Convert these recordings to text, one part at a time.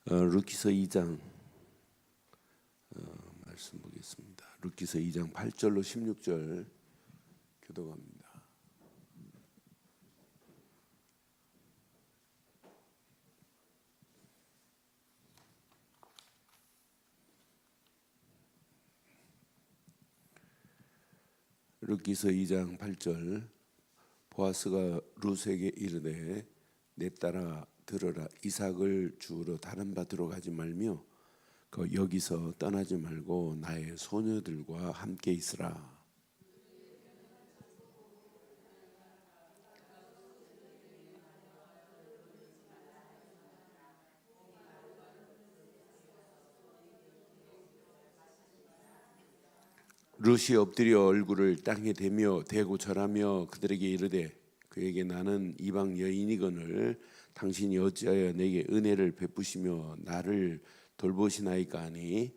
룻기서 2장 말씀 보겠습니다. 룻기서 2장 8절로 16절 교독합니다. 룻기서 2장 8절. 보아스가 룻에게 이르되 내 딸아 들으라, 이삭을 주우러 다른 밭으로 가지 말며 여기서 떠나지 말고 나의 소녀들과 함께 있으라. 룻이 엎드려 얼굴을 땅에 대고 절하며 그들에게 이르되 그에게 나는 이방 여인이거늘 당신이 어찌하여 내게 은혜를 베푸시며 나를 돌보시나이까 하니,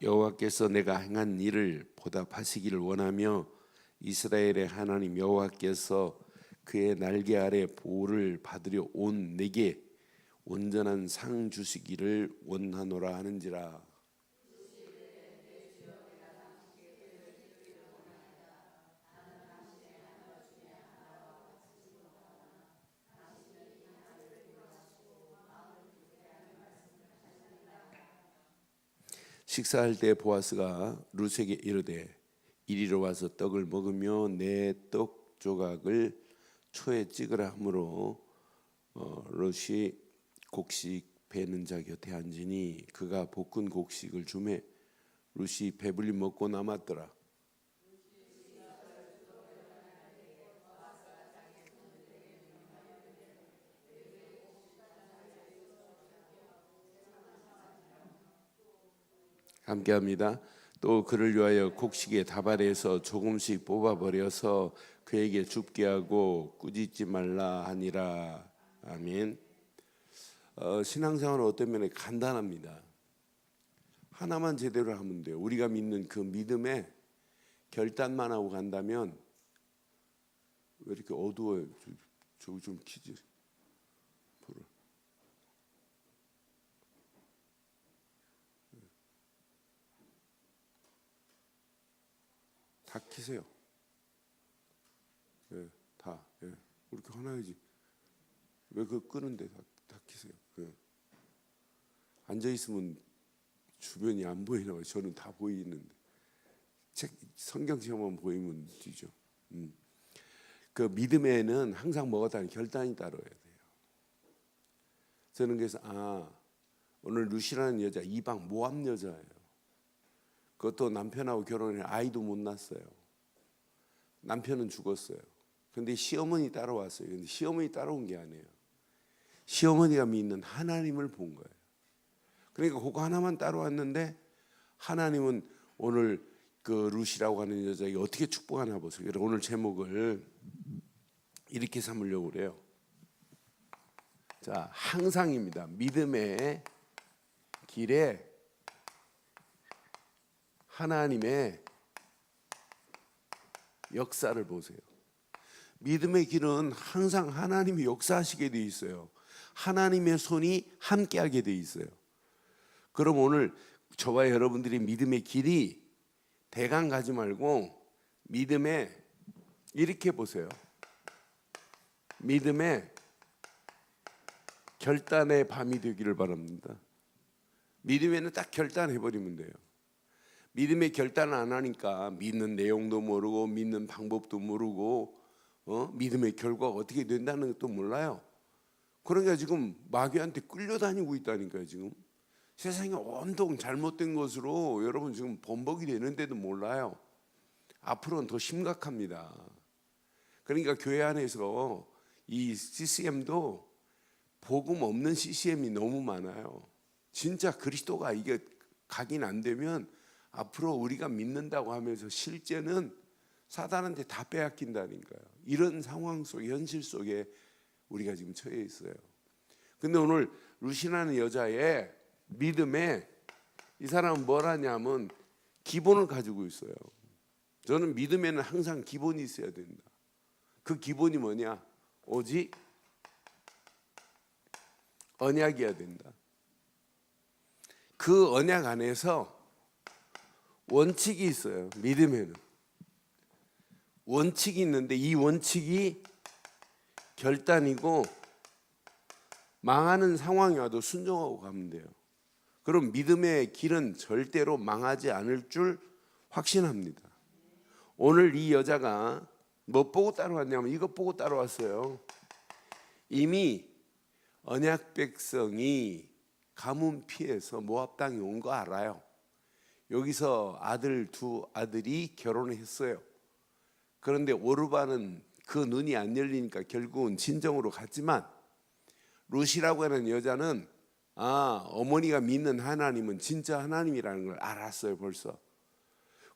여호와께서 내가 행한 일을 보답하시기를 원하며 이스라엘의 하나님 여호와께서 그의 날개 아래 보호를 받으려 온 내게 온전한 상 주시기를 원하노라 하는지라. 식사할 때 보아스가 룻에게 이르되 이리로 와서 떡을 먹으며 내 떡 조각을 초에 찍으라 하므로 룻이 곡식 베는 자 곁에 앉으니 그가 볶은 곡식을 주매 룻이 배불리 먹고 남았더라. 함께합니다. 또 그를 위하여 곡식의 다발에서 조금씩 뽑아버려서 그에게 줍게 하고 꾸짖지 말라 하니라. 아멘. 신앙생활은 어떤 면에 간단합니다. 하나만 제대로 하면 돼요. 우리가 믿는 그 믿음에 결단만 하고 간다면. 왜 이렇게 어두워요? 저거 좀 키지. 다 키세요. 예, 다. 예. 이렇게 화나야지. 왜 그거 끄는데 다 키세요. 예. 앉아 있으면 주변이 안 보이나 봐요. 저는 다 보이는데. 성경 시험만 보이면 되죠. 그 믿음에는 항상 뭐가 결단이 따라야 돼요. 저는 그래서 오늘 룻이라는 여자 이방 모압 여자예요. 그것도 남편하고 결혼해 아이도 못 낳았어요. 남편은 죽었어요. 그런데 시어머니 따라왔어요. 근데 시어머니 따라온 게 아니에요. 시어머니가 믿는 하나님을 본 거예요. 그러니까 그거 하나만 따라왔는데 하나님은 오늘 그 룻이라고 하는 여자에게 어떻게 축복하나 보세요. 그래서 오늘 제목을 이렇게 삼으려고 그래요. 자, 항상입니다. 믿음의 길에 하나님의 역사를 보세요. 믿음의 길은 항상 하나님이 역사하시게 돼 있어요. 하나님의 손이 함께하게 돼 있어요. 그럼 오늘 저와 여러분들이 믿음의 길이 대강 가지 말고 믿음에 이렇게 보세요. 믿음의 결단의 밤이 되기를 바랍니다. 믿음에는 딱 결단해버리면 돼요. 믿음의 결단을 안 하니까 믿는 내용도 모르고 믿는 방법도 모르고 믿음의 결과가 어떻게 된다는 것도 몰라요. 그러니까 지금 마귀한테 끌려다니고 있다니까요. 지금 세상이 온통 잘못된 것으로 여러분 지금 범벅이 되는데도 몰라요. 앞으로는 더 심각합니다. 그러니까 교회 안에서 이 CCM도 복음 없는 CCM이 너무 많아요. 진짜 그리스도가 이게 각인 안 되면 앞으로 우리가 믿는다고 하면서 실제는 사단한테 다 빼앗긴다니까요. 이런 상황 속에, 현실 속에 우리가 지금 처해 있어요. 근데 오늘 룻이라는 여자의 믿음에 이 사람은 뭘 하냐면 기본을 가지고 있어요. 저는 믿음에는 항상 기본이 있어야 된다. 그 기본이 뭐냐? 오직 언약이어야 된다. 그 언약 안에서 원칙이 있어요. 믿음에는 원칙이 있는데 이 원칙이 결단이고 망하는 상황이 와도 순종하고 가면 돼요. 그럼 믿음의 길은 절대로 망하지 않을 줄 확신합니다. 오늘 이 여자가 뭐 보고 따라왔냐면 이것 보고 따라왔어요. 이미 언약 백성이 가뭄 피해서 모압 땅에 온 거 알아요. 여기서 두 아들이 결혼을 했어요. 그런데 오르바는 그 눈이 안 열리니까 결국은 친정으로 갔지만 룻이라고 하는 여자는 어머니가 믿는 하나님은 진짜 하나님이라는 걸 알았어요 벌써.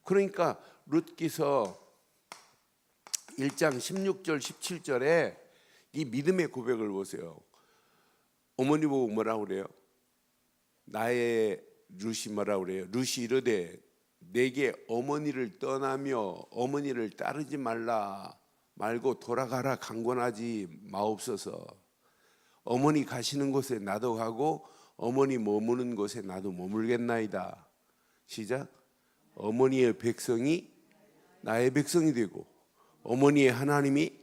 그러니까 룻기서 1장 16절 17절에 이 믿음의 고백을 보세요. 어머니 보고 뭐라고 그래요? 나의 룻이 뭐라고 그래요? 룻이 이르되 내게 어머니를 떠나며 어머니를 따르지 말고 돌아가라 강권하지 마옵소서. 어머니 가시는 곳에 나도 가고 어머니 머무는 곳에 나도 머물겠나이다. 시작. 어머니의 백성이 나의 백성이 되고 어머니의 하나님이,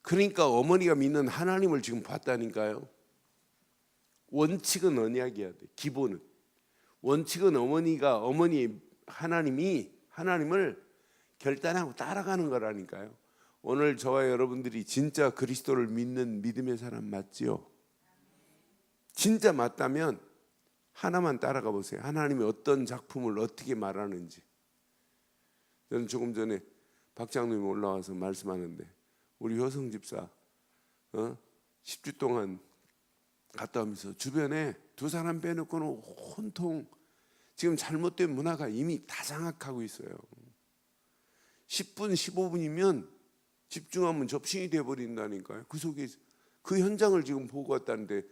그러니까 어머니가 믿는 하나님을 지금 봤다니까요. 원칙은 언약이어야 돼. 기본은 원칙은 어머니의 하나님을 결단하고 따라가는 거라니까요. 오늘 저와 여러분들이 진짜 그리스도를 믿는 믿음의 사람 맞지요? 진짜 맞다면 하나만 따라가 보세요. 하나님이 어떤 작품을 어떻게 말하는지. 저는 조금 전에 박 장로님 올라와서 말씀하는데 우리 효성 집사 10주 동안 갔다 오면서 주변에 두 사람 빼놓고는 온통 지금 잘못된 문화가 이미 다 장악하고 있어요. 10분 15분이면 집중하면 접신이 돼버린다니까요. 그 속에 그 현장을 지금 보고 왔다는데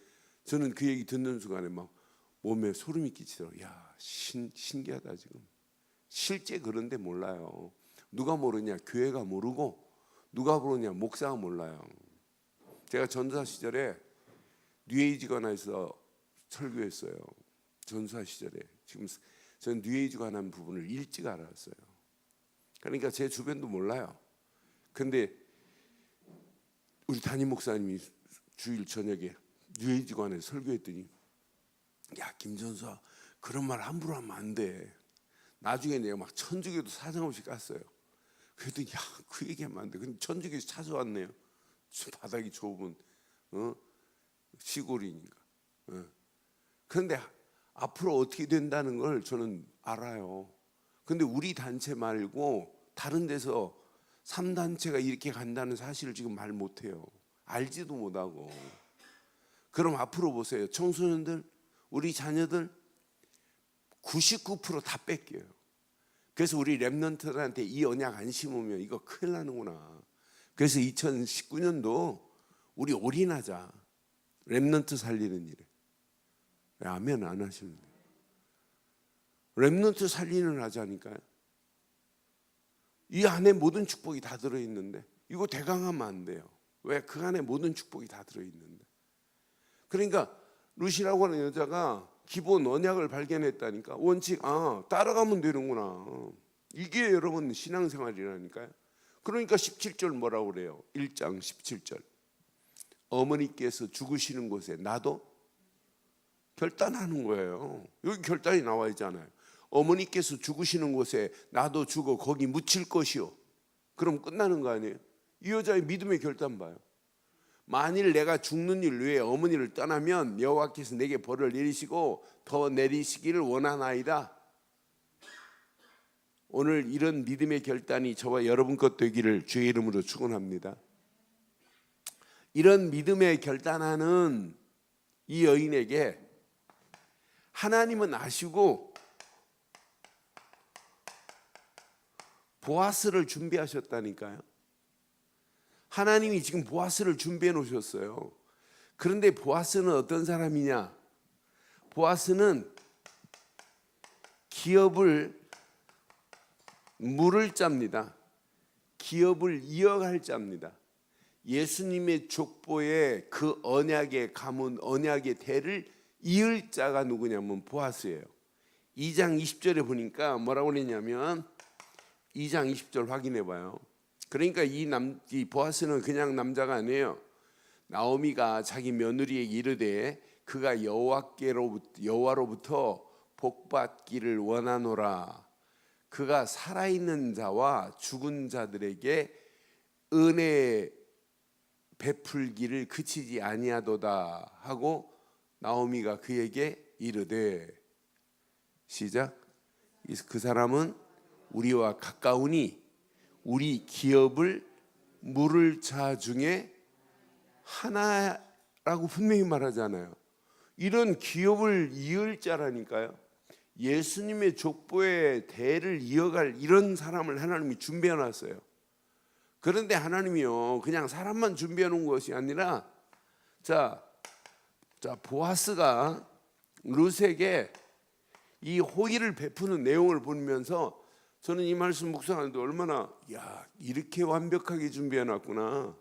저는 그 얘기 듣는 순간에 막 몸에 소름이 끼치더라고요. 야, 신기하다. 지금 실제 그런데 몰라요. 누가 모르냐? 교회가 모르고 누가 모르냐? 목사가 몰라요. 제가 전사 시절에 뉴에이지 관할에서 설교했어요. 전사 시절에. 지금 저는 뉴에이지 관한 부분을 일찍 알았어요. 그러니까 제 주변도 몰라요. 근데 우리 담임 목사님이 주일 저녁에 뉴에이지 관에 설교했더니 야, 김전수아 그런 말 함부로 하면 안 돼. 나중에 내가 막 천주교도 사정없이 깠어요. 그랬더니 야, 그 얘기하면 안 돼. 근데 천주교에서 찾아왔네요. 바닥이 좁은 시골이니까. 그런데 앞으로 어떻게 된다는 걸 저는 알아요. 근데 우리 단체 말고 다른 데서 3단체가 이렇게 간다는 사실을 지금 말 못해요. 알지도 못하고. 그럼 앞으로 보세요. 청소년들, 우리 자녀들 99% 다 뺏겨요. 그래서 우리 랩런트들한테 이 언약 안 심으면 이거 큰일 나는구나. 그래서 2019년도 우리 올인하자. 랩런트 살리는 일에. 왜 아멘 안 하시는데? 랩런트 살리는 하자니까요. 이 안에 모든 축복이 다 들어있는데 이거 대강하면 안 돼요. 왜? 그 안에 모든 축복이 다 들어있는데. 그러니까 룻이라고 하는 여자가 기본 언약을 발견했다니까. 원칙, 따라가면 되는구나. 이게 여러분 신앙생활이라니까요. 그러니까 17절 뭐라고 그래요? 1장 17절. 어머니께서 죽으시는 곳에 나도 결단하는 거예요. 여기 결단이 나와 있잖아요. 어머니께서 죽으시는 곳에 나도 죽어 거기 묻힐 것이요. 그럼 끝나는 거 아니에요? 이 여자의 믿음의 결단 봐요. 만일 내가 죽는 일 위해 어머니를 떠나면 여호와께서 내게 벌을 내리시고 더 내리시기를 원하나이다. 오늘 이런 믿음의 결단이 저와 여러분 것 되기를 주의 이름으로 축원합니다. 이런 믿음의 결단하는 이 여인에게 하나님은 아시고 보아스를 준비하셨다니까요. 하나님이 지금 보아스를 준비해 놓으셨어요. 그런데 보아스는 어떤 사람이냐? 보아스는 기업을 물을 자입니다. 기업을 이어갈 자입니다. 예수님의 족보에 그 언약의 가문, 언약의 대를 이을 자가 누구냐면 보아스예요. 2장 20절에 보니까 뭐라고 그랬냐면 2장 20절 확인해 봐요. 그러니까 이 보아스는 그냥 남자가 아니에요. 나오미가 자기 며느리에게 이르되 그가 여호와로부터 복받기를 원하노라. 그가 살아있는 자와 죽은 자들에게 은혜 베풀기를 그치지 아니하도다 하고 나오미가 그에게 이르되 시작. 그 사람은 우리와 가까우니 우리 기업을 물을 자 중에 하나라고 분명히 말하잖아요. 이런 기업을 이을 자라니까요. 예수님의 족보의 대를 이어갈 이런 사람을 하나님이 준비해 놨어요. 그런데 하나님이요 그냥 사람만 준비해 놓은 것이 아니라 자 보아스가 룻에게 이 호의를 베푸는 내용을 보면서 저는 이 말씀 묵상하는데 얼마나 이렇게 완벽하게 준비해 놨구나.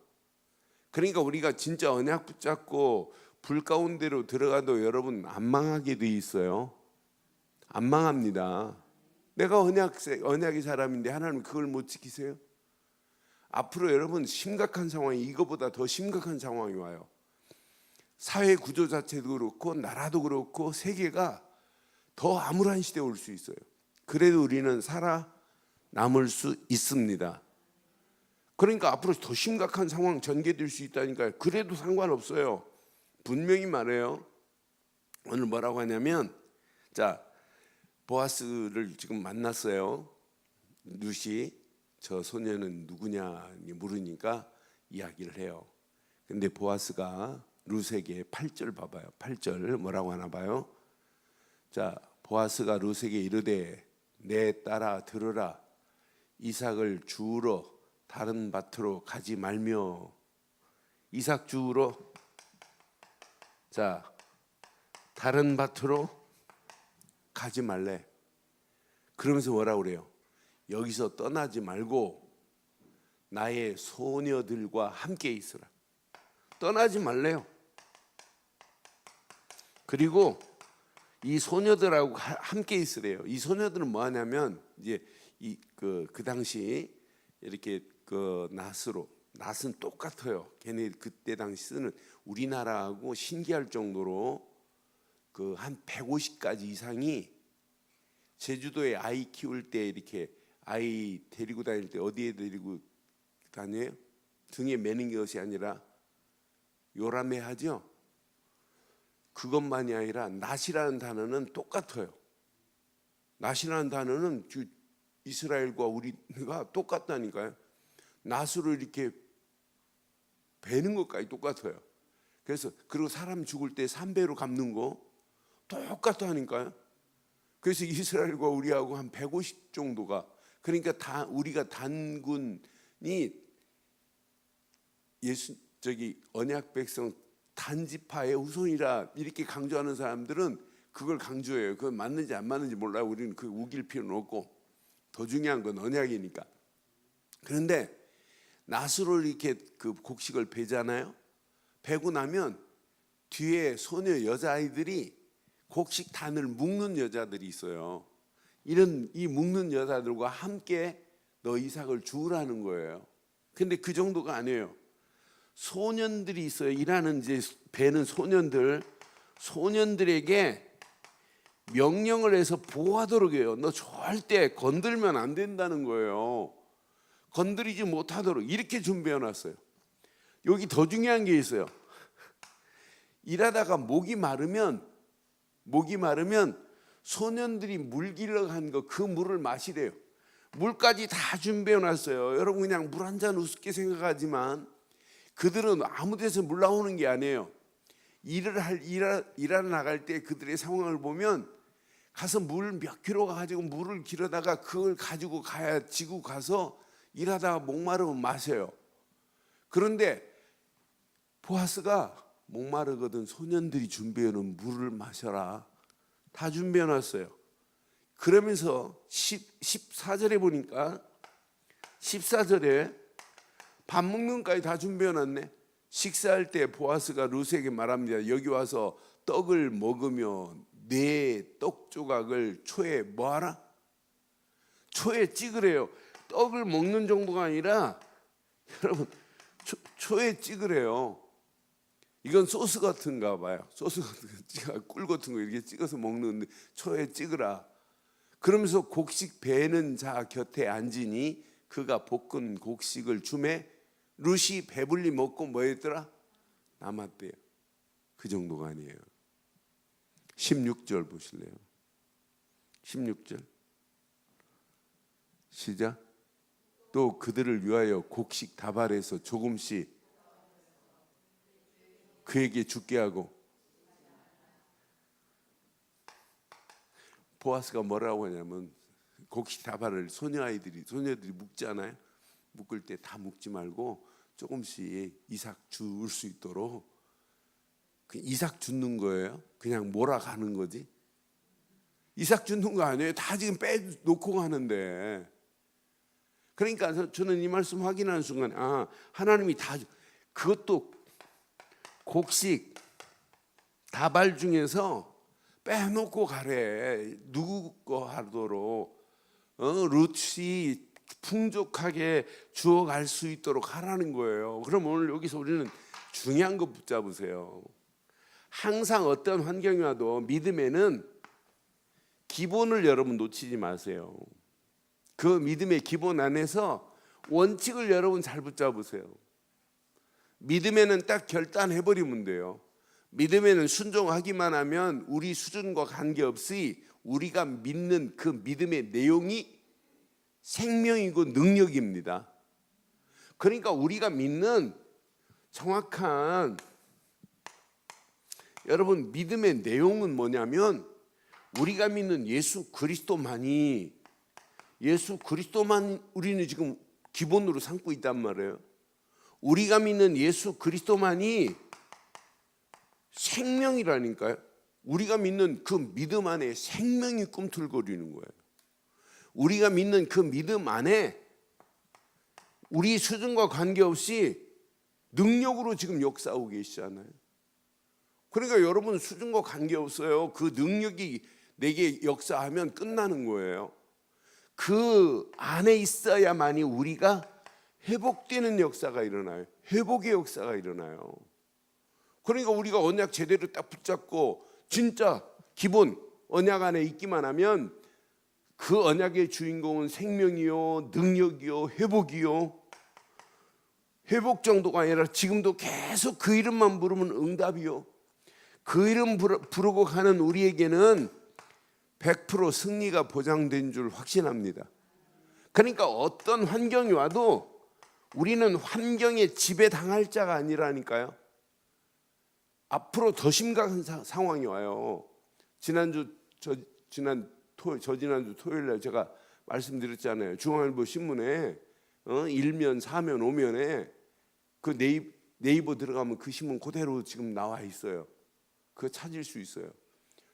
그러니까 우리가 진짜 언약 붙잡고 불 가운데로 들어가도 여러분 안 망하게 돼 있어요. 안 망합니다. 내가 언약의 사람인데 하나님 그걸 못 지키세요? 앞으로 여러분 심각한 상황이 이거보다 더 심각한 상황이 와요. 사회 구조 자체도 그렇고 나라도 그렇고 세계가 더 암울한 시대에 올 수 있어요. 그래도 우리는 살아남을 수 있습니다. 그러니까 앞으로 더 심각한 상황 전개될 수 있다니까요. 그래도 상관없어요. 분명히 말해요. 오늘 뭐라고 하냐면 보아스를 지금 만났어요. 룻이 저 소녀는 누구냐 물으니까 이야기를 해요. 근데 보아스가 룻에게 8절 봐봐요. 8절 뭐라고 하나 봐요. 보아스가 룻에게 이르되 내 딸아 들으라. 이삭을 주우러 다른 밭으로 가지 말며. 이삭 주우러 다른 밭으로 가지 말래. 그러면서 뭐라고 그래요? 여기서 떠나지 말고 나의 소녀들과 함께 있으라. 떠나지 말래요. 그리고 이 소녀들하고 함께 있으래요. 이 소녀들은 뭐 하냐면 이제 그 당시 이렇게 낫은 똑같아요. 걔네 그때 당시 쓰는 우리나라하고 신기할 정도로 한 150가지 이상이 제주도에 아이 키울 때 이렇게 아이 데리고 다닐 때 어디에 데리고 다녀요? 등에 매는 것이 아니라 요람해 하죠. 그것만이 아니라 낫이라는 단어는 똑같아요. 낫이라는 단어는 이스라엘과 우리가 똑같다니까요. 낫으로 이렇게 베는 것까지 똑같아요. 그리고 사람 죽을 때 3배로 갚는 거 똑같다니까요. 그래서 이스라엘과 우리하고 한 150 정도가, 그러니까 우리가 단군이 언약 백성 단지파의 후손이라 이렇게 강조하는 사람들은 그걸 강조해요. 그건 맞는지 안 맞는지 몰라요. 우리는 그 우길 필요는 없고, 더 중요한 건 언약이니까. 그런데 낫으로 이렇게 그 곡식을 베잖아요. 베고 나면 뒤에 소녀 여자아이들이 곡식 단을 묶는 여자들이 있어요. 이 묶는 여자들과 함께 너 이삭을 주우라는 거예요. 근데 그 정도가 아니에요. 소년들이 있어요. 일하는 이제 배는 소년들에게 명령을 해서 보호하도록 해요. 너 절대 건들면 안 된다는 거예요. 건드리지 못하도록 이렇게 준비해 놨어요. 여기 더 중요한 게 있어요. 일하다가 목이 마르면 소년들이 물 길러 간 거 그 물을 마시래요. 물까지 다 준비해 놨어요. 여러분 그냥 물 한 잔 우습게 생각하지만 그들은 아무 데서 물 나오는 게 아니에요. 일하러 나갈 때 그들의 상황을 보면 가서 물 몇 킬로 가지고 물을 길어다가 그걸 가지고 지고 가서 일하다가 목마르면 마셔요. 그런데 보아스가 목마르거든 소년들이 준비해 놓은 물을 마셔라. 다 준비해놨어요. 그러면서 14절에 보니까 14절에 밥 먹는 것까지 다 준비해놨네. 식사할 때 보아스가 룻에게 말합니다. 여기 와서 떡을 먹으며 내 떡 조각을 초에 뭐하라? 초에 찍으래요. 떡을 먹는 정도가 아니라 여러분 초에 찍으래요. 이건 소스 같은가 봐요. 소스 같은 거, 꿀 같은 거 이렇게 찍어서 먹는데 초에 찍으라. 그러면서 곡식 베는 자 곁에 앉으니 그가 볶은 곡식을 주매 룻이 배불리 먹고 뭐 했더라? 남았대요. 그 정도가 아니에요. 16절 보실래요? 16절 시작. 또 그들을 위하여 곡식 다발에서 조금씩 그에게 주게 하고. 보아스가 뭐라고 하냐면 곡식 다발을 소녀들이 묶잖아요. 묶을 때 다 묶지 말고 조금씩 이삭 줄 수 있도록 이삭 줍는 거예요. 그냥 몰아가는 거지. 이삭 줍는 거 아니에요. 다 지금 빼놓고 가는데. 그러니까 저는 이 말씀 확인하는 순간 하나님이 다 그것도 곡식 다발 중에서 빼놓고 가래. 누구 거 하도록 룻이 풍족하게 주어갈 수 있도록 하라는 거예요. 그럼 오늘 여기서 우리는 중요한 거 붙잡으세요. 항상 어떤 환경이 와도 믿음에는 기본을 여러분 놓치지 마세요. 그 믿음의 기본 안에서 원칙을 여러분 잘 붙잡으세요. 믿음에는 딱 결단해버리면 돼요. 믿음에는 순종하기만 하면 우리 수준과 관계없이 우리가 믿는 그 믿음의 내용이 생명이고 능력입니다. 그러니까 우리가 믿는 정확한 여러분 믿음의 내용은 뭐냐면 우리가 믿는 예수 그리스도만 우리는 지금 기본으로 삼고 있단 말이에요. 우리가 믿는 예수 그리스도만이 생명이라니까요. 우리가 믿는 그 믿음 안에 생명이 꿈틀거리는 거예요. 우리가 믿는 그 믿음 안에 우리 수준과 관계없이 능력으로 지금 역사하고 계시잖아요. 그러니까 여러분 수준과 관계없어요. 그 능력이 내게 역사하면 끝나는 거예요. 그 안에 있어야만이 우리가 회복되는 역사가 일어나요. 회복의 역사가 일어나요. 그러니까 우리가 언약 제대로 딱 붙잡고 진짜 기본 언약 안에 있기만 하면 그 언약의 주인공은 생명이요, 능력이요, 회복이요. 회복 정도가 아니라 지금도 계속 그 이름만 부르면 응답이요. 그 이름 부르고 가는 우리에게는 100% 승리가 보장된 줄 확신합니다. 그러니까 어떤 환경이 와도 우리는 환경에 지배당할 자가 아니라니까요. 앞으로 더 심각한 상황이 와요. 지난주 토요일 날 제가 말씀드렸잖아요. 중앙일보 신문에 1면, 4면, 5면에 그 네이버 들어가면 그 신문 그대로 지금 나와 있어요. 그거 찾을 수 있어요.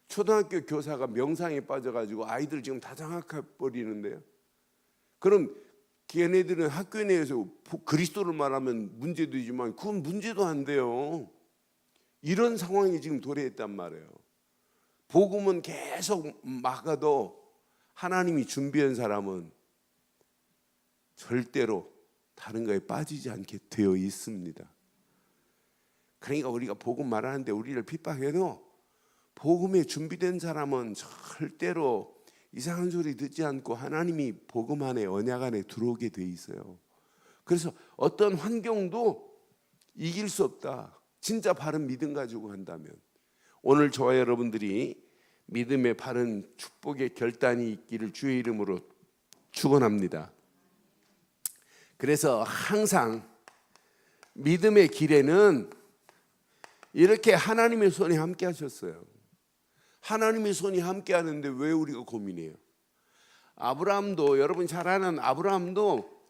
초등학교 교사가 명상에 빠져가지고 아이들 지금 다 장악해 버리는데요. 그럼 걔네들은 학교 내에서 그리스도를 말하면 문제되지만 그건 문제도 안 돼요. 이런 상황이 지금 도래했단 말이에요. 복음은 계속 막아도 하나님이 준비한 사람은 절대로 다른 거에 빠지지 않게 되어 있습니다. 그러니까 우리가 복음 말하는데 우리를 핍박해도 복음에 준비된 사람은 절대로 이상한 소리 듣지 않고 하나님이 복음 안에 언약 안에 들어오게 돼 있어요. 그래서 어떤 환경도 이길 수 없다. 진짜 바른 믿음 가지고 간다면 오늘 저와 여러분들이 믿음의 바른 축복의 결단이 있기를 주의 이름으로 축원합니다. 그래서 항상 믿음의 길에는 이렇게 하나님의 손이 함께 하셨어요. 하나님의 손이 함께 하는데 왜 우리가 고민해요? 아브라함도 여러분 잘 아는 아브라함도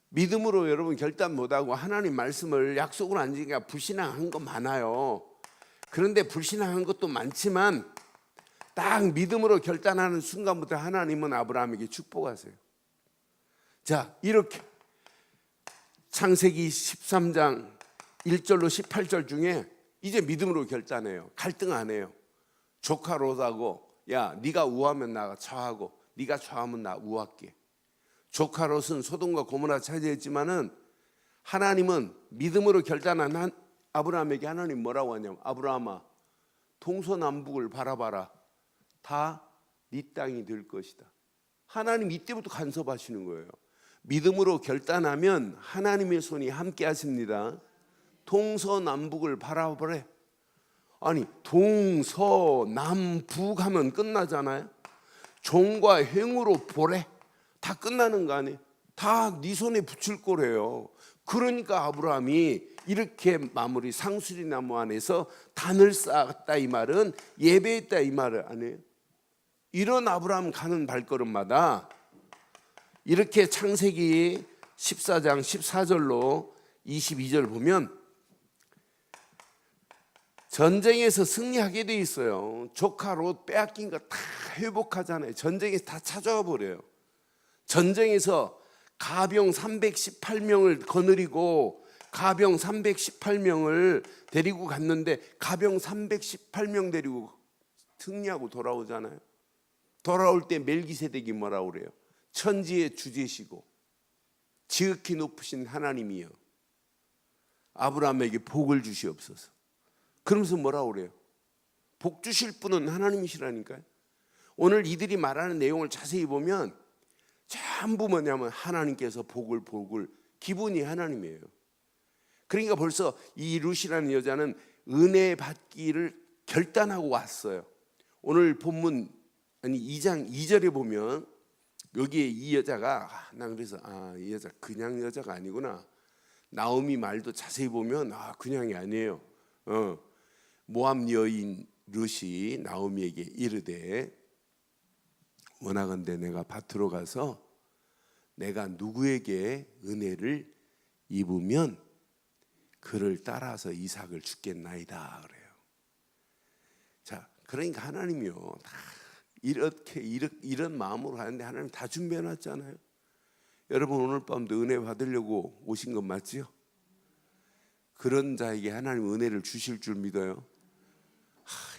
믿음으로 여러분 결단 못하고 하나님 말씀을 약속을 안 지키니까 불신앙한 거 많아요. 그런데 불신앙한 것도 많지만 딱 믿음으로 결단하는 순간부터 하나님은 아브라함에게 축복하세요. 자, 이렇게 창세기 13장 1절로 18절 중에 이제 믿음으로 결단해요. 갈등 안 해요. 조카 롯하고 야, 네가 우하면 나 좌하고 네가 좌하면 나 우할게. 조카 롯은 소돔과 고모라 차지했지만은 하나님은 믿음으로 결단한 아브라함에게 하나님 뭐라고 하냐면 아브라함아, 동서남북을 바라봐라. 다 네 땅이 될 것이다. 하나님 이때부터 간섭하시는 거예요. 믿음으로 결단하면 하나님의 손이 함께 하십니다. 동서남북을 바라보래. 아니 동서남북 하면 끝나잖아요. 종과 행으로 보래. 다 끝나는 거 아니에요. 다 네 손에 붙일 거래요. 그러니까 아브라함이 이렇게 마무리, 상수리 나무 안에서 단을 쌓았다 이 말은 예배했다 이 말을 아니에요. 이런 아브라함 가는 발걸음마다 이렇게 창세기 14장 14절로 22절 보면 전쟁에서 승리하게 돼 있어요. 조카 롯 빼앗긴 거 다 회복하잖아요. 전쟁에서 다 찾아와 버려요. 전쟁에서 가병 318명을 거느리고 가병 318명을 데리고 갔는데 가병 318명 데리고 승리하고 돌아오잖아요. 돌아올 때 멜기세덱이 뭐라고 그래요? 천지의 주제시고 지극히 높으신 하나님이여 아브라함에게 복을 주시옵소서. 그러면서 뭐라고 그래요? 복 주실 분은 하나님이시라니까요. 오늘 이들이 말하는 내용을 자세히 보면 전부 뭐냐면 하나님께서 복을 기분이 하나님이에요. 그러니까 벌써 이 룻이라는 여자는 은혜 받기를 결단하고 왔어요. 오늘 본문 2장 2절에 보면 여기에 이 여자가 난 그래서 이 여자 그냥 여자가 아니구나. 나오미 말도 자세히 보면 그냥이 아니에요. 모압 여인 룻이 나오미에게 이르되 원하건대 내가 밭으로 가서 내가 누구에게 은혜를 입으면 그를 따라서 이삭을 주겠나이다 그래요. 자, 그러니까 하나님이요 다 이렇게 이런 마음으로 하는데 하나님 다 준비해놨잖아요. 여러분 오늘 밤도 은혜 받으려고 오신 건 맞지요? 그런 자에게 하나님 은혜를 주실 줄 믿어요.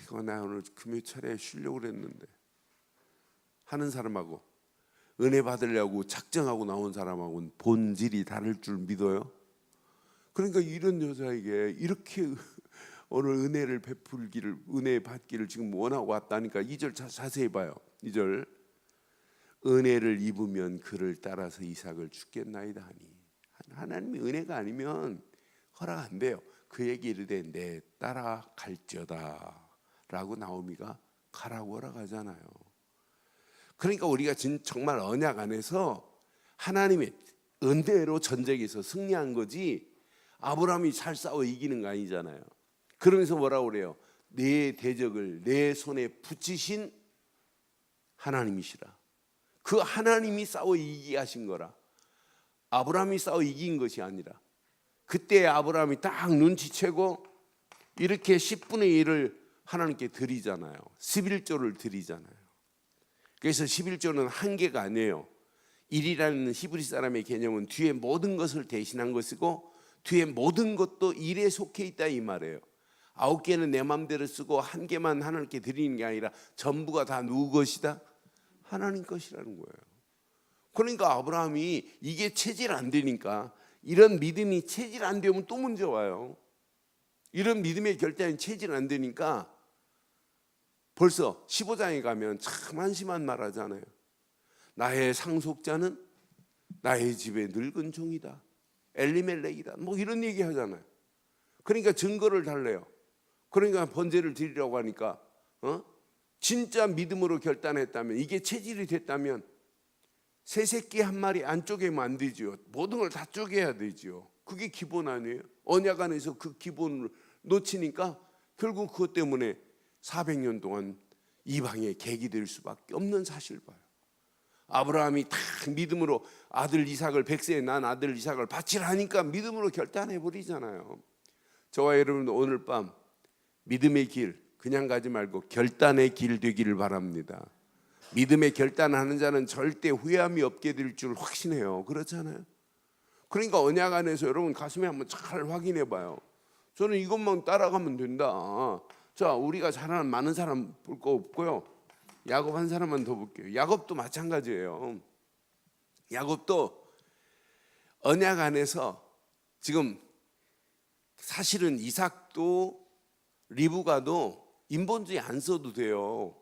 이거 나 오늘 금요 차례에 쉬려고 그랬는데 하는 사람하고 은혜 받으려고 작정하고 나온 사람하고는 본질이 다를 줄 믿어요. 그러니까 이런 여자에게 이렇게 오늘 은혜를 베풀기를 은혜 받기를 지금 원하고 왔다니까 2절 자세히 봐요. 2절 은혜를 입으면 그를 따라서 이삭을 주겠나이다 하니 하나님의 은혜가 아니면 허락 안 돼요. 그에게 이르되 내 따라갈지어다 라고 나오미가 가라고 허락하잖아요. 그러니까 우리가 정말 언약 안에서 하나님의 은혜로 전쟁에서 승리한 거지 아브라함이 잘 싸워 이기는 거 아니잖아요. 그러면서 뭐라고 그래요? 내 대적을 내 손에 붙이신 하나님이시라. 그 하나님이 싸워 이기게 하신 거라. 아브라함이 싸워 이긴 것이 아니라 그때 아브라함이 딱 눈치채고 이렇게 10분의 1을 하나님께 드리잖아요. 11조를 드리잖아요. 그래서 11조는 한계가 아니에요. 1이라는 히브리 사람의 개념은 뒤에 모든 것을 대신한 것이고 뒤에 모든 것도 1에 속해 있다 이 말이에요. 9개는 내 마음대로 쓰고 1개만 하나님께 드리는 게 아니라 전부가 다 누구 것이다? 하나님 것이라는 거예요. 그러니까 아브라함이 이게 체질 안 되니까 이런 믿음이 체질 안 되면 또 문제 와요. 이런 믿음의 결단이 체질 안 되니까 벌써 15장에 가면 참 한심한 말 하잖아요. 나의 상속자는 나의 집의 늙은 종이다. 엘리멜렉이다. 뭐 이런 얘기 하잖아요. 그러니까 증거를 달래요. 그러니까 번제를 드리라고 하니까 진짜 믿음으로 결단했다면 이게 체질이 됐다면 새 새끼 한 마리 안 쪼개면 안 되죠. 모든 걸 다 쪼개야 되죠. 그게 기본 아니에요? 언약 안에서 그 기본을 놓치니까 결국 그것 때문에 400년 동안 이방의 객이 될 수밖에 없는 사실 봐요. 아브라함이 딱 믿음으로 아들 이삭을 100세에 난 아들 이삭을 바치라 하니까 믿음으로 결단해 버리잖아요. 저와 여러분 오늘 밤 믿음의 길 그냥 가지 말고 결단의 길 되기를 바랍니다. 믿음의 결단하는 자는 절대 후회함이 없게 될 줄 확신해요. 그렇잖아요. 그러니까 언약 안에서 여러분 가슴에 한번 잘 확인해 봐요. 저는 이것만 따라가면 된다. 자, 우리가 잘 아는 많은 사람 볼 거 없고요. 야곱 한 사람만 더 볼게요. 야곱도 마찬가지예요. 야곱도 언약 안에서 지금 사실은 이삭도 리브가도 인본주의 안 써도 돼요.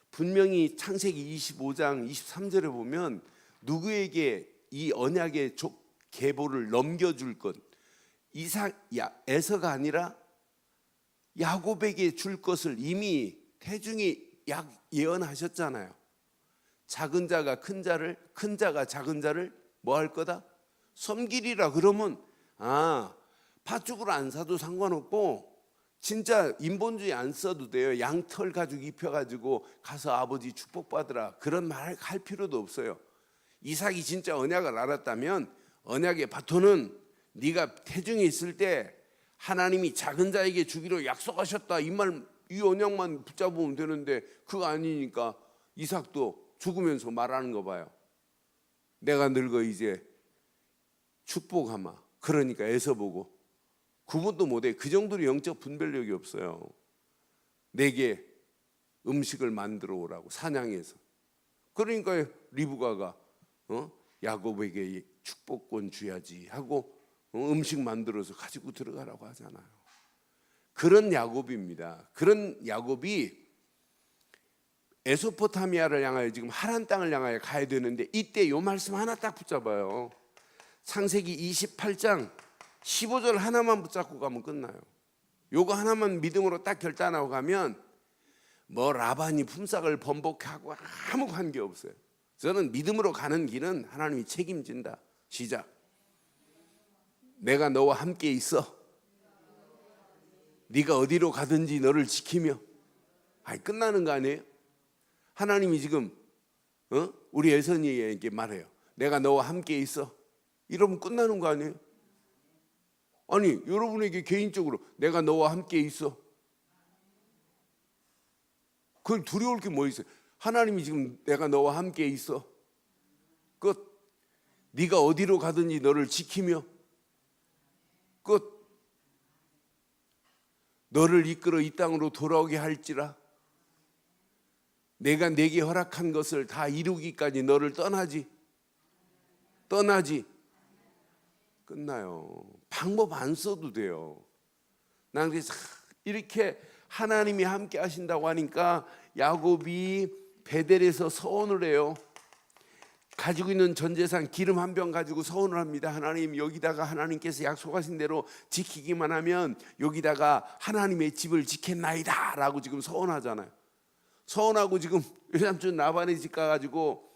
분명히 창세기 25장 23절에 보면 누구에게 이 언약의 계보를 넘겨줄 것, 에서가 아니라 야곱에게 줄 것을 이미 태중이 예언하셨잖아요. 작은 자가 큰 자를, 큰 자가 작은 자를 뭐 할 거다? 섬기리라. 그러면 팥죽을 안 사도 상관없고 진짜 인본주의 안 써도 돼요. 양털 가죽 입혀가지고 가서 아버지 축복받으라. 그런 말 할 필요도 없어요. 이삭이 진짜 언약을 알았다면 언약의 바톤은 네가 태중에 있을 때 하나님이 작은 자에게 주기로 약속하셨다. 이 언약만 붙잡으면 되는데 그거 아니니까 이삭도 죽으면서 말하는 거 봐요. 내가 늙어 이제 축복하마. 그러니까 에서 보고 구분도 못해. 그 정도로 영적 분별력이 없어요. 내게 음식을 만들어 오라고 사냥해서. 그러니까 리브가가 야곱에게 축복권 줘야지 하고 음식 만들어서 가지고 들어가라고 하잖아요. 그런 야곱입니다. 그런 야곱이 에소포타미아를 향하여 지금 하란 땅을 향하여 가야 되는데 이때 이 말씀 하나 딱 붙잡아요. 창세기 28장 15절 하나만 붙잡고 가면 끝나요. 요거 하나만 믿음으로 딱 결단하고 가면 뭐 라반이 품삯을 번복하고 아무 관계 없어요. 저는 믿음으로 가는 길은 하나님이 책임진다. 시작. 내가 너와 함께 있어. 네가 어디로 가든지 너를 지키며. 끝나는 거 아니에요? 하나님이 지금 우리 애선이에게 말해요. 내가 너와 함께 있어. 이러면 끝나는 거 아니에요? 아니 여러분에게 개인적으로 내가 너와 함께 있어. 그걸 두려울 게 뭐 있어요? 하나님이 지금 내가 너와 함께 있어. 끝. 네가 어디로 가든지 너를 지키며. 끝. 너를 이끌어 이 땅으로 돌아오게 할지라. 내가 내게 허락한 것을 다 이루기까지 너를 떠나지. 끝나요. 방법 안 써도 돼요. 난 그래서 이렇게 하나님이 함께 하신다고 하니까 야곱이 베델에서 서원을 해요. 가지고 있는 전 재산 기름 한 병 가지고 서원을 합니다. 하나님, 여기다가 하나님께서 약속하신 대로 지키기만 하면 여기다가 하나님의 집을 지켰나이다 라고 지금 서원하잖아요. 서원하고 지금 외삼촌 라반의 집 가가지고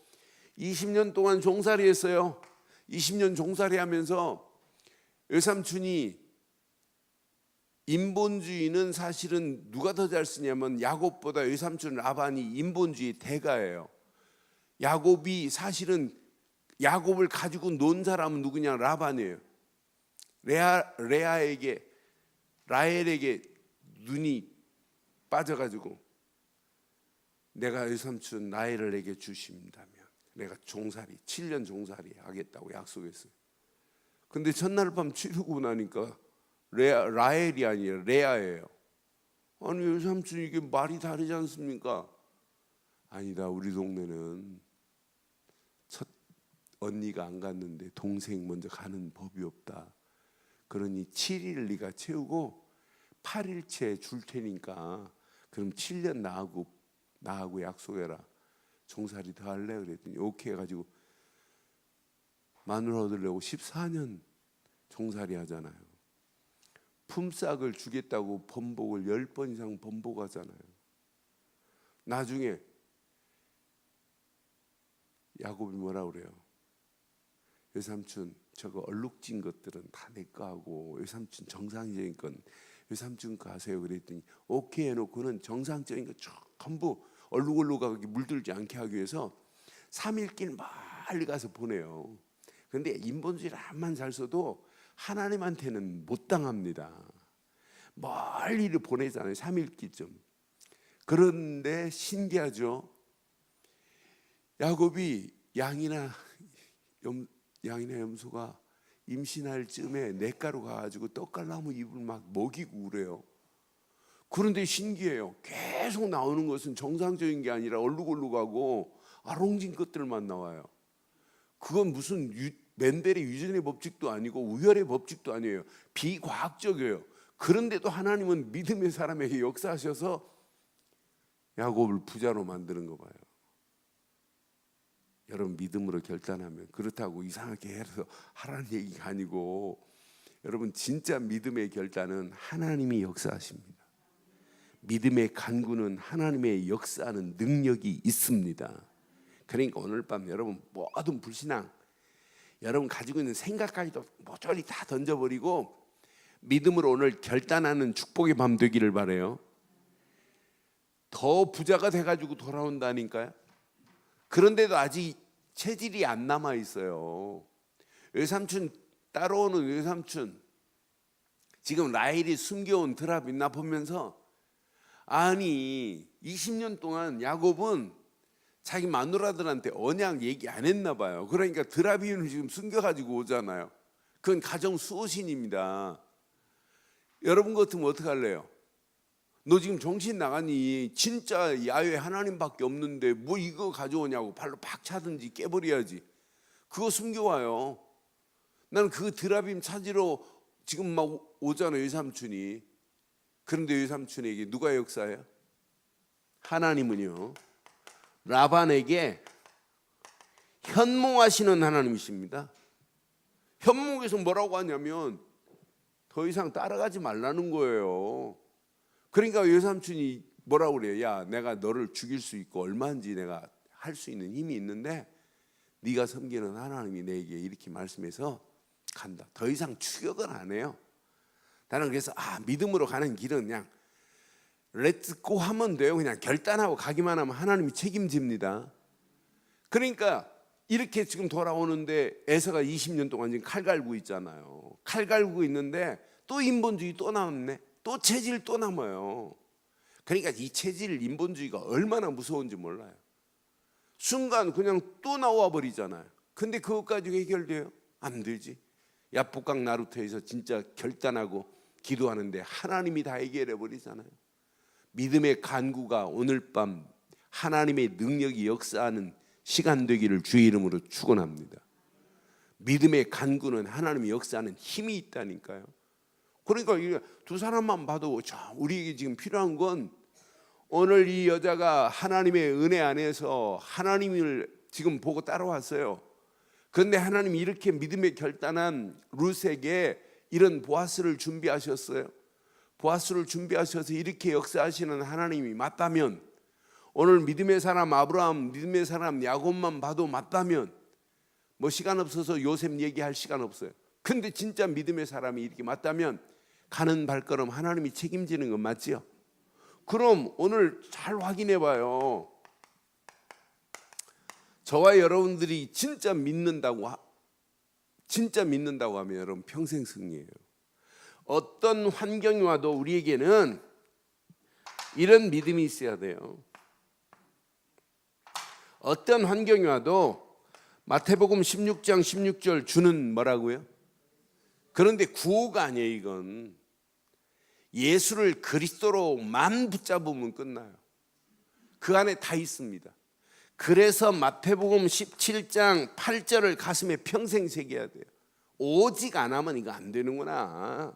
20년 동안 종살이 했어요. 20년 종살이 하면서 외삼촌이 인본주의는 사실은 누가 더 잘 쓰냐면 야곱보다 외삼촌 라반이 인본주의 대가예요. 야곱이 사실은 야곱을 가지고 논 사람은 누구냐? 라반이에요. 라헬에게 눈이 빠져가지고 내가 외삼촌 라헬을 내게 주신다면 내가 7년 종살이 하겠다고 약속했어요. 근데 첫날 밤 치르고 나니까 라헬이 아니라 레아예요. 아니 외삼촌 이게 말이 다르지 않습니까? 아니다, 우리 동네는 첫 언니가 안 갔는데 동생 먼저 가는 법이 없다. 그러니 7일 네가 채우고 8일째 줄 테니까 그럼 7년 나하고 약속해라. 종살이 더 할래? 그랬더니 오케이 해가지고 마누라 얻으려고 14년 종살이 하잖아요. 품삯을 주겠다고 번복을 10번 이상 번복하잖아요. 나중에 야곱이 뭐라 그래요? 외삼촌 저거 얼룩진 것들은 다 내 거 하고 외삼촌 정상적인 건 외삼촌 거 하세요. 그랬더니 오케이 해놓고는 정상적인 거 전부 얼룩얼룩하게 물들지 않게 하기 위해서 3일길 멀리 가서 보내요. 그런데 인본주의를 암만 잘 써도 하나님한테는 못 당합니다. 멀리를 보내잖아요. 3일길쯤. 그런데 신기하죠. 야곱이 양이나 염소가 임신할 쯤에 냇가로 가가지고 떡갈나무 잎을 막 먹이고 그래요. 그런데 신기해요. 계속 나오는 것은 정상적인 게 아니라 얼룩얼룩하고 아롱진 것들만 나와요. 그건 무슨 멘델의 유전의 법칙도 아니고 우열의 법칙도 아니에요. 비과학적이에요. 그런데도 하나님은 믿음의 사람에게 역사하셔서 야곱을 부자로 만드는 거 봐요. 여러분, 믿음으로 결단하면, 그렇다고 이상하게 해서 하라는 얘기가 아니고, 여러분 진짜 믿음의 결단은 하나님이 역사하십니다. 믿음의 간구는 하나님의 역사하는 능력이 있습니다. 그러니까 오늘 밤 여러분 모든 불신앙, 여러분 가지고 있는 생각까지도 모조리 다 던져버리고 믿음으로 오늘 결단하는 축복의 밤 되기를 바라요. 더 부자가 돼가지고 돌아온다니까요. 그런데도 아직 체질이 안 남아 있어요. 외삼촌 따라오는 외삼촌, 지금 라헬이 숨겨온 드라빈나 보면서, 아니 20년 동안 야곱은 자기 마누라들한테 언약 얘기 안 했나 봐요. 그러니까 드라빈을 지금 숨겨가지고 오잖아요. 그건 가정 수호신입니다. 여러분 같으면 어떻게 할래요? 너 지금 정신 나가니? 진짜 야외 하나님밖에 없는데 뭐 이거 가져오냐고 발로 팍 차든지 깨버려야지. 그거 숨겨와요. 나는 그 드라빔 찾으러 지금 막 오잖아요, 외삼촌이. 그런데 외삼촌에게 누가 역사해요? 하나님은요, 라반에게 현몽하시는 하나님이십니다. 현몽에서 뭐라고 하냐면 더 이상 따라가지 말라는 거예요. 그러니까 외삼촌이 뭐라고 그래요? 야, 내가 너를 죽일 수 있고 얼마인지 내가 할 수 있는 힘이 있는데 네가 섬기는 하나님이 내게 이렇게 말씀해서 간다. 더 이상 추격은 안 해요. 나는 그래서 믿음으로 가는 길은 그냥 렛츠고 하면 돼요. 그냥 결단하고 가기만 하면 하나님이 책임집니다. 그러니까 이렇게 지금 돌아오는데 에서가 20년 동안 지금 칼 갈고 있잖아요. 칼 갈고 있는데 또 인본주의 또 나왔네. 또 체질 또 남아요. 그러니까 이 체질 인본주의가 얼마나 무서운지 몰라요. 순간 그냥 또 나와 버리잖아요. 근데 그것까지 해결돼요? 안 되지. 야복강 나루터에서 진짜 결단하고 기도하는데 하나님이 다 해결해 버리잖아요. 믿음의 간구가 오늘 밤 하나님의 능력이 역사하는 시간 되기를 주의 이름으로 축원합니다. 믿음의 간구는 하나님이 역사하는 힘이 있다니까요. 그러니까 두 사람만 봐도 우리에게 지금 필요한 건, 오늘 이 여자가 하나님의 은혜 안에서 하나님을 지금 보고 따라왔어요. 그런데 하나님이 이렇게 믿음의 결단한 룻에게 이런 보아스를 준비하셨어요. 보아스를 준비하셔서 이렇게 역사하시는 하나님이 맞다면, 오늘 믿음의 사람 아브라함, 믿음의 사람 야곱만 봐도 맞다면, 뭐 시간 없어서 요셉 얘기할 시간 없어요. 근데 진짜 믿음의 사람이 이렇게 맞다면 가는 발걸음 하나님이 책임지는 건 맞지요? 그럼 오늘 잘 확인해 봐요. 저와 여러분들이 진짜 믿는다고 하면 여러분 평생 승리예요. 어떤 환경이 와도 우리에게는 이런 믿음이 있어야 돼요. 어떤 환경이 와도 마태복음 16장 16절 주는 뭐라고요? 그런데 구호가 아니에요. 이건 예수를 그리스도로만 붙잡으면 끝나요. 그 안에 다 있습니다. 그래서 마태복음 17장 8절을 가슴에 평생 새겨야 돼요. 오직 안 하면 이거 안 되는구나.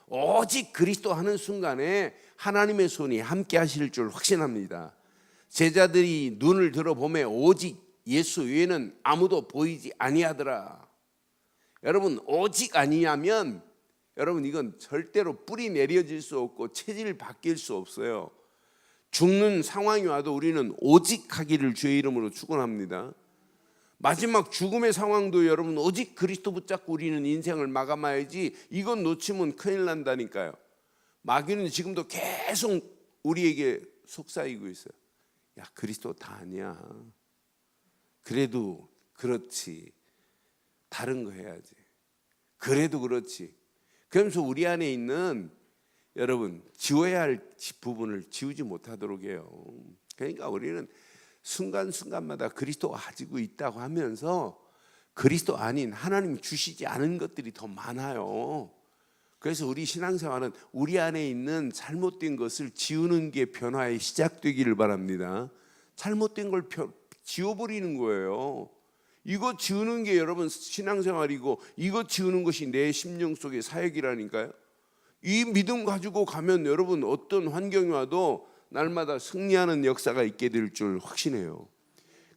오직 그리스도 하는 순간에 하나님의 손이 함께 하실 줄 확신합니다. 제자들이 눈을 들어보면 오직 예수 외에는 아무도 보이지 아니하더라. 여러분, 오직 아니하면 여러분 이건 절대로 뿌리 내려질 수 없고 체질 바뀔 수 없어요. 죽는 상황이 와도 우리는 오직 하기를 주의 이름으로 축원합니다. 마지막 죽음의 상황도 여러분 오직 그리스도 붙잡고 우리는 인생을 마감해야지, 이건 놓치면 큰일 난다니까요. 마귀는 지금도 계속 우리에게 속삭이고 있어요. 야, 그리스도 다 아니야. 그래도 그렇지. 다른 거 해야지. 그래도 그렇지. 그러면서 우리 안에 있는 여러분 지워야 할 부분을 지우지 못하도록 해요. 그러니까 우리는 순간순간마다 그리스도가 가지고 있다고 하면서 그리스도 아닌 하나님이 주시지 않은 것들이 더 많아요. 그래서 우리 신앙생활은 우리 안에 있는 잘못된 것을 지우는 게 변화의 시작되기를 바랍니다. 잘못된 걸 지워버리는 거예요. 이거 지우는 게 여러분 신앙생활이고, 이거 지우는 것이 내 심령 속의 사역이라니까요. 이 믿음 가지고 가면 여러분 어떤 환경이 와도 날마다 승리하는 역사가 있게 될 줄 확신해요.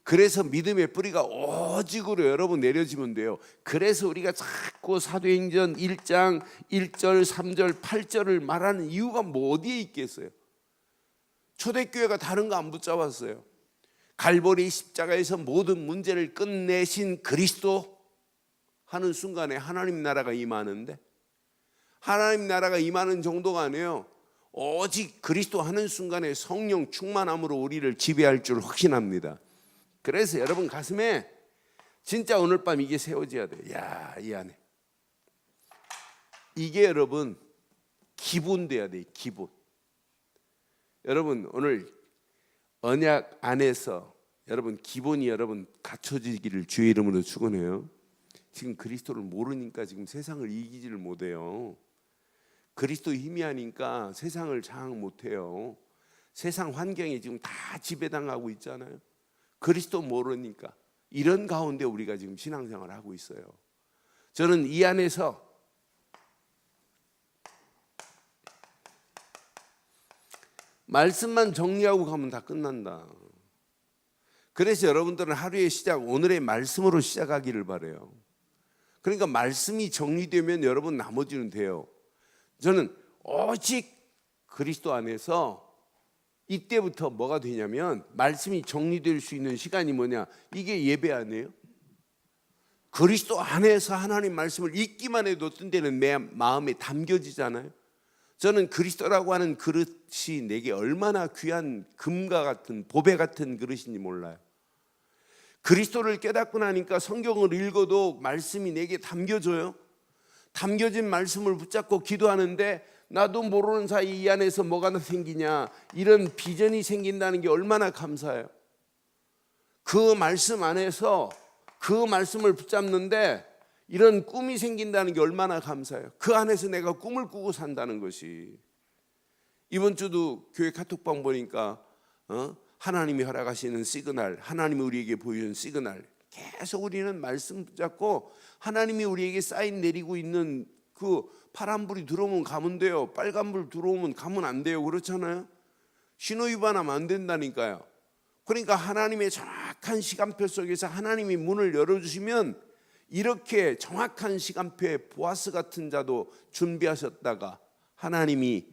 그래서 믿음의 뿌리가 오직으로 여러분 내려지면 돼요. 그래서 우리가 자꾸 사도행전 1장 1절 3절 8절을 말하는 이유가 뭐 어디에 있겠어요? 초대교회가 다른 거 안 붙잡았어요. 갈보리 십자가에서 모든 문제를 끝내신 그리스도 하는 순간에 하나님 나라가 임하는데, 하나님 나라가 임하는 정도가 아니에요. 오직 그리스도 하는 순간에 성령 충만함으로 우리를 지배할 줄 확신합니다. 그래서 여러분 가슴에 진짜 오늘 밤 이게 세워져야 돼요. 야, 이 안에 이게 여러분 기본 돼야 돼요. 기본. 여러분 오늘 언약 안에서 여러분 기본이 여러분 갖춰지기를 주의 이름으로 축원해요. 지금 그리스도를 모르니까 지금 세상을 이기지를 못해요. 그리스도 힘이 아니까 세상을 장악 못해요. 세상 환경에 지금 다 지배당하고 있잖아요. 그리스도 모르니까. 이런 가운데 우리가 지금 신앙생활을 하고 있어요. 저는 이 안에서 말씀만 정리하고 가면 다 끝난다. 그래서 여러분들은 하루의 시작, 오늘의 말씀으로 시작하기를 바라요. 그러니까 말씀이 정리되면 여러분 나머지는 돼요. 저는 오직 그리스도 안에서 이때부터 뭐가 되냐면 말씀이 정리될 수 있는 시간이 뭐냐? 이게 예배 아니에요? 그리스도 안에서 하나님 말씀을 읽기만 해도 어떤 때는 내 마음에 담겨지잖아요. 저는 그리스도라고 하는 그릇이 내게 얼마나 귀한 금과 같은 보배 같은 그릇인지 몰라요. 그리스도를 깨닫고 나니까 성경을 읽어도 말씀이 내게 담겨져요. 담겨진 말씀을 붙잡고 기도하는데 나도 모르는 사이 이 안에서 뭐가 생기냐, 이런 비전이 생긴다는 게 얼마나 감사해요. 그 말씀 안에서 그 말씀을 붙잡는데 이런 꿈이 생긴다는 게 얼마나 감사해요. 그 안에서 내가 꿈을 꾸고 산다는 것이. 이번 주도 교회 카톡방 보니까 하나님이 허락하시는 시그널, 하나님이 우리에게 보여주는 시그널, 계속 우리는 말씀 붙잡고 하나님이 우리에게 사인 내리고 있는 그 파란불이 들어오면 가면 돼요. 빨간불 들어오면 가면 안 돼요. 그렇잖아요. 신호위반하면 안 된다니까요. 그러니까 하나님의 정확한 시간표 속에서 하나님이 문을 열어주시면 이렇게 정확한 시간표에 보아스 같은 자도 준비하셨다가 하나님이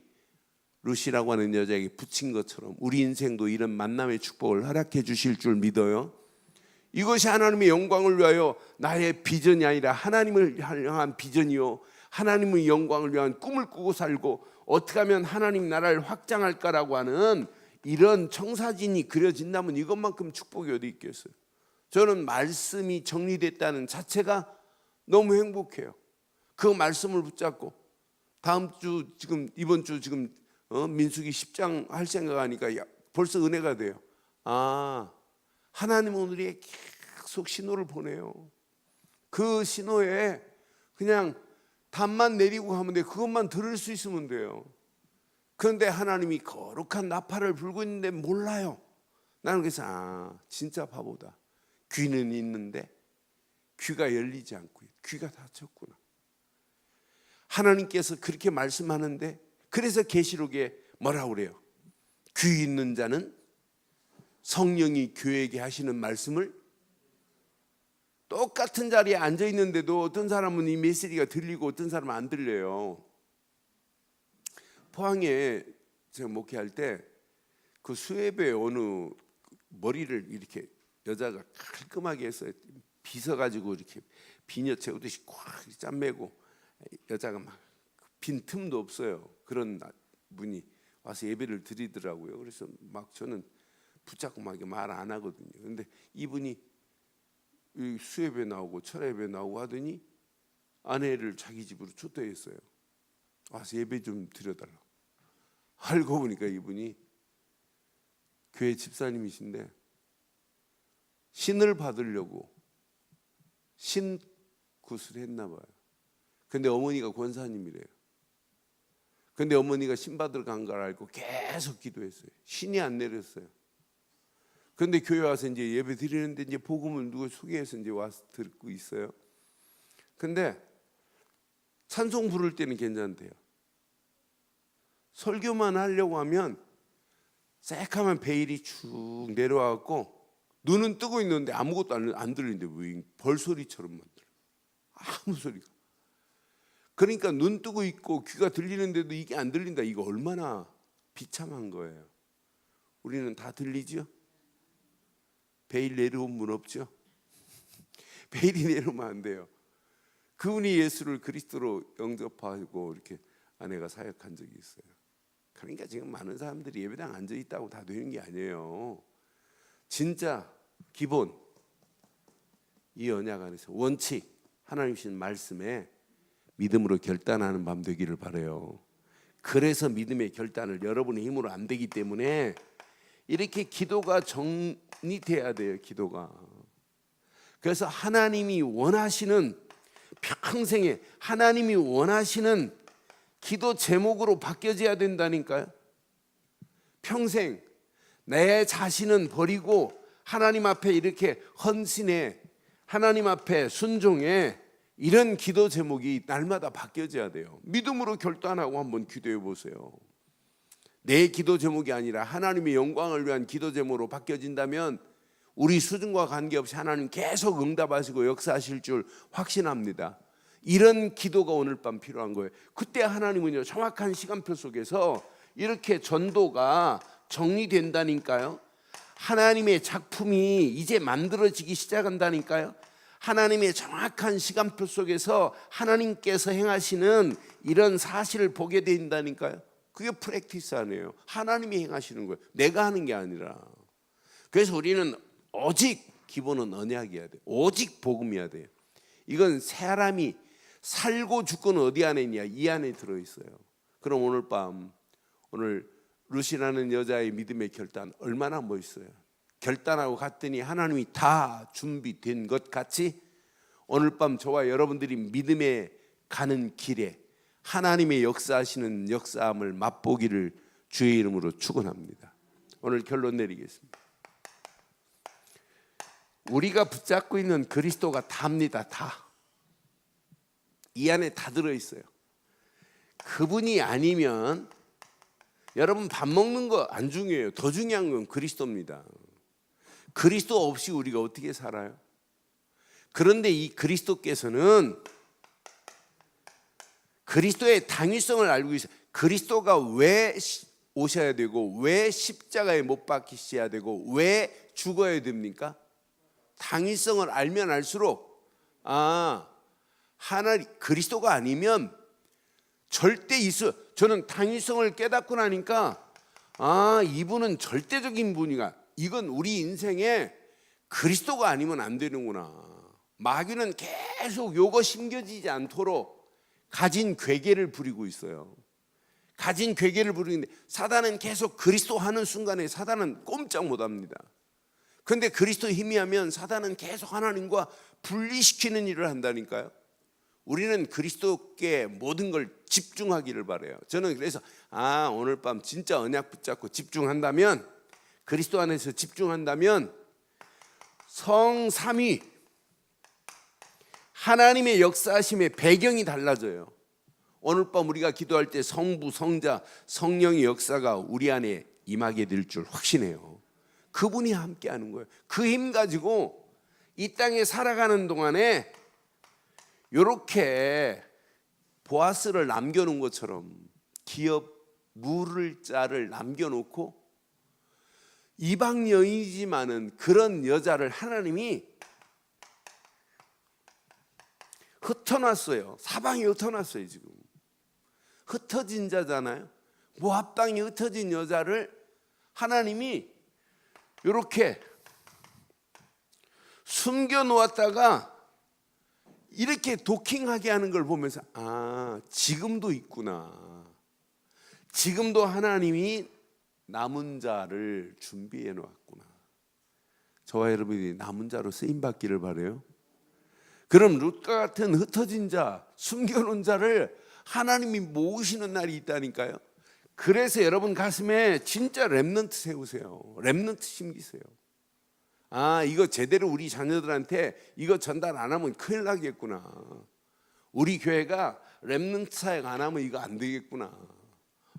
루시라고 하는 여자에게 붙인 것처럼 우리 인생도 이런 만남의 축복을 허락해 주실 줄 믿어요. 이것이 하나님의 영광을 위하여 나의 비전이 아니라 하나님을 향한 비전이요, 하나님의 영광을 위한 꿈을 꾸고 살고 어떻게 하면 하나님 나라를 확장할까라고 하는 이런 청사진이 그려진다면 이것만큼 축복이 어디 있겠어요. 저는 말씀이 정리됐다는 자체가 너무 행복해요. 그 말씀을 붙잡고 다음 주 지금 이번 주 지금 민수기 10장 할 생각하니까 벌써 은혜가 돼요. 아, 하나님은 우리에게 계속 신호를 보내요. 그 신호에 그냥 답만 내리고 가면 돼. 그것만 들을 수 있으면 돼요. 그런데 하나님이 거룩한 나팔을 불고 있는데 몰라요. 나는 그래서 진짜 바보다. 귀는 있는데 귀가 열리지 않고 귀가 닫혔구나. 하나님께서 그렇게 말씀하는데, 그래서 계시록에 뭐라고 그래요? 귀 있는 자는 성령이 교회에게 하시는 말씀을, 똑같은 자리에 앉아 있는데도 어떤 사람은 이 메시지가 들리고 어떤 사람은 안 들려요. 포항에 제가 목회할 때 그 수협에 어느 머리를 이렇게 여자가 깔끔하게 해서 빗어가지고 이렇게 비녀 채우듯이 꽉 짠매고 여자가 막 빈 틈도 없어요. 그런 분이 와서 예배를 드리더라고요. 그래서 막 저는 붙잡고 막 말 안 하거든요. 근데 이분이 수협에 나오고 철회에 나오고 하더니 아내를 자기 집으로 초대했어요. 와서 예배 좀 드려달라. 알고 보니까 이분이 교회 집사님이신데 신을 받으려고 신굿을 했나 봐요. 근데 어머니가 권사님이래요. 근데 어머니가 신 받으러 간 걸 알고 계속 기도했어요. 신이 안 내렸어요. 근데 교회 와서 이제 예배 드리는데 이제 복음을 누가 소개해서 이제 와서 듣고 있어요. 근데 찬송 부를 때는 괜찮대요. 설교만 하려고 하면 새카만 베일이 쭉 내려와갖고 눈은 뜨고 있는데 아무것도 안 들리는데 왜 벌소리처럼만 들려. 아무 소리가. 그러니까 눈 뜨고 있고 귀가 들리는데도 이게 안 들린다. 이거 얼마나 비참한 거예요. 우리는 다 들리죠? 베일 내려온 분 없죠? 베일이 내려오면 안 돼요. 그분이 예수를 그리스도로 영접하고 이렇게 아내가 사역한 적이 있어요. 그러니까 지금 많은 사람들이 예배당 앉아 있다고 다 되는 게 아니에요. 진짜 기본 이 언약 안에서 원칙 하나님 주신 말씀에 믿음으로 결단하는 밤 되기를 바라요. 그래서 믿음의 결단을 여러분의 힘으로 안 되기 때문에 이렇게 기도가 정리돼야 돼요. 기도가. 그래서 하나님이 원하시는 평생에 하나님이 원하시는 기도 제목으로 바뀌어져야 된다니까요. 평생 내 자신은 버리고 하나님 앞에 이렇게 헌신해 하나님 앞에 순종해 이런 기도 제목이 날마다 바뀌어져야 돼요. 믿음으로 결단하고 한번 기도해 보세요. 내 기도 제목이 아니라 하나님의 영광을 위한 기도 제목으로 바뀌어진다면 우리 수준과 관계없이 하나님 계속 응답하시고 역사하실 줄 확신합니다. 이런 기도가 오늘 밤 필요한 거예요. 그때 하나님은요 정확한 시간표 속에서 이렇게 전도가 정리된다니까요. 하나님의 작품이 이제 만들어지기 시작한다니까요. 하나님의 정확한 시간표 속에서 하나님께서 행하시는 이런 사실을 보게 된다니까요. 그게 프랙티스 아니에요. 하나님이 행하시는 거예요. 내가 하는 게 아니라. 그래서 우리는 오직 기본은 언약이어야 돼요. 오직 복음이어야 돼요. 이건 사람이 살고 죽고는 어디 안에 있냐? 이 안에 들어있어요. 그럼 오늘 밤 오늘 루시라는 여자의 믿음의 결단 얼마나 멋있어요. 결단하고 갔더니 하나님이 다 준비된 것 같이 오늘 밤 저와 여러분들이 믿음에 가는 길에 하나님의 역사하시는 역사함을 맛보기를 주의 이름으로 축원합니다. 오늘 결론 내리겠습니다. 우리가 붙잡고 있는 그리스도가 다입니다. 다. 이 안에 다 들어있어요. 그분이 아니면 여러분 밥 먹는 거 안 중요해요. 더 중요한 건 그리스도입니다. 그리스도 없이 우리가 어떻게 살아요? 그런데 이 그리스도께서는 그리스도의 당위성을 알고 있어요. 그리스도가 왜 오셔야 되고 왜 십자가에 못 박히셔야 되고 왜 죽어야 됩니까? 당위성을 알면 알수록 하나님 그리스도가 아니면 절대 저는 당위성을 깨닫고 나니까 이분은 절대적인 분이가 이건 우리 인생에 그리스도가 아니면 안 되는구나. 마귀는 계속 요거 심겨지지 않도록 가진 괴계를 부리고 있어요. 가진 괴계를 부리는데 사단은 계속 그리스도 하는 순간에 사단은 꼼짝 못합니다. 그런데 그리스도 희미하면 사단은 계속 하나님과 분리시키는 일을 한다니까요. 우리는 그리스도께 모든 걸 집중하기를 바라요. 저는 그래서 오늘 밤 진짜 언약 붙잡고 집중한다면 그리스도 안에서 집중한다면 성삼위 하나님의 역사하심의 배경이 달라져요. 오늘 밤 우리가 기도할 때 성부, 성자, 성령의 역사가 우리 안에 임하게 될 줄 확신해요. 그분이 함께하는 거예요. 그 힘 가지고 이 땅에 살아가는 동안에 이렇게 보아스를 남겨놓은 것처럼 기업 물을 자를 남겨놓고 이방 여인이지만은 그런 여자를 하나님이 흩어놨어요. 사방에 흩어놨어요. 지금 흩어진 자잖아요. 모압 땅에 흩어진 여자를 하나님이 이렇게 숨겨놓았다가 이렇게 도킹하게 하는 걸 보면서 지금도 있구나. 지금도 하나님이 남은 자를 준비해 놓았구나. 저와 여러분이 남은 자로 쓰임 받기를 바라요. 그럼 룻과 같은 흩어진 자, 숨겨놓은 자를 하나님이 모으시는 날이 있다니까요. 그래서 여러분 가슴에 진짜 렘넌트 세우세요. 렘넌트 심기세요. 아, 이거 제대로 우리 자녀들한테 이거 전달 안 하면 큰일 나겠구나. 우리 교회가 렘넌트 사역 안 하면 이거 안 되겠구나.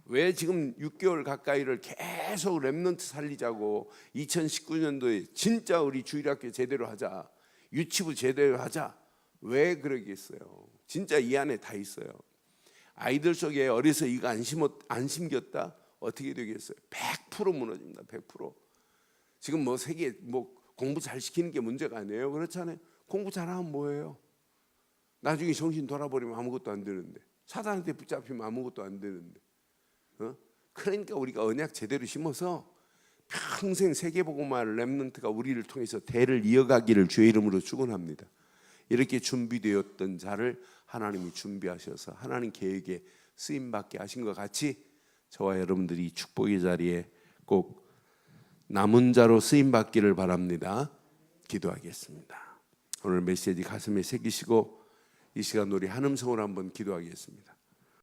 왜 지금 6개월 가까이를 계속 렘넌트 살리자고 2019년도에 진짜 우리 주일학교 제대로 하자, 유치부 제대로 하자, 왜 그러겠어요? 진짜 이 안에 다 있어요. 아이들 속에 어려서 이거 안 심겼다? 어떻게 되겠어요? 100% 무너집니다. 100%. 지금 뭐 세계 뭐 공부 잘 시키는 게 문제가 아니에요. 그렇잖아요. 공부 잘하면 뭐예요? 나중에 정신 돌아버리면 아무것도 안 되는데, 사단한테 붙잡히면 아무것도 안 되는데. 그러니까 우리가 언약 제대로 심어서 평생 세계복음화 렘넌트가 우리를 통해서 대를 이어가기를 주의 이름으로 축원합니다. 이렇게 준비되었던 자를 하나님이 준비하셔서 하나님 계획에 쓰임받게 하신 것 같이 저와 여러분들이 축복의 자리에 꼭 남은 자로 쓰임받기를 바랍니다. 기도하겠습니다. 오늘 메시지 가슴에 새기시고 이 시간 우리 한음성으로 한번 기도하겠습니다.